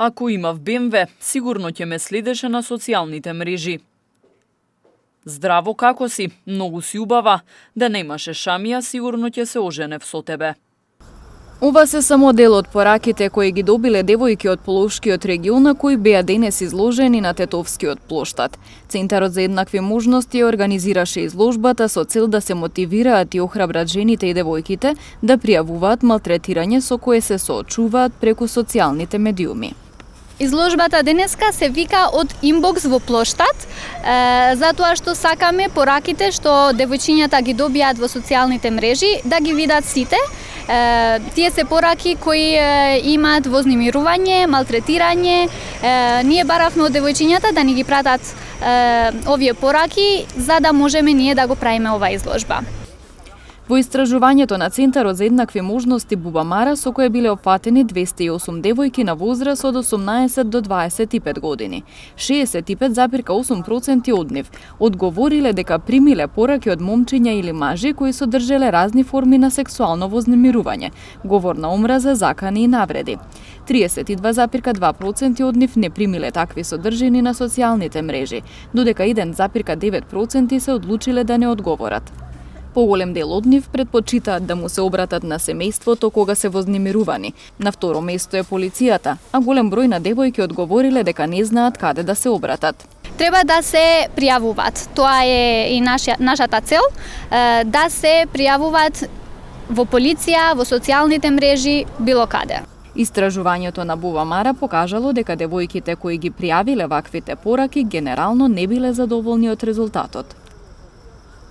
Ако имав БМВ, сигурно ќе ме следеше на социјалните мрежи. Здраво, како си? Многу си убава. Да немаше шамија, сигурно ќе се оженев со тебе. Ова се само дел од пораките кои ги добиле девојки од Полошкиот регион, кои беа денес изложени на Тетовскиот плоштад. Центарот за еднакви можности организираше изложбата со цел да се мотивираат и охрабрат жените и девојките да пријавуваат малтретирање со кое се соочуваат преку социјалните медиуми. Изложбата денеска се вика од инбокс во плоштад, затоа што сакаме пораките што девојчињата ги добијат во социјалните мрежи да ги видат сите. Тие се пораки кои имаат вознемирување, малтретирање. Ние баравме од девојчињата да ни ги пратат овие пораки за да можеме ние да го правиме оваа изложба. Во истражувањето на Центарот за еднакви можности Бубамара, со кое биле опфатени 208 девојки на возраст од 18 до 25 години. 65,8% од нив одговориле дека примиле пораки од момчиња или мажи кои содржеле разни форми на сексуално вознемирување, говор на омраза, закани и навреди. 32,2% од нив не примиле такви содржини на социјалните мрежи, додека 1,9% се одлучиле да не одговорат. Поголем дел од нив предпочитаат да му се обратат на семејството кога се вознемирувани. На второ место е полицијата, а голем број на девојки одговориле дека не знаат каде да се обратат. Треба да се пријавуваат. Тоа е и нашата цел, да се пријавуваат во полиција, во социјалните мрежи, било каде. Истражувањето на Бубамара покажало дека девојките кои ги пријавиле ваквите пораки генерално не биле задоволни од резултатот.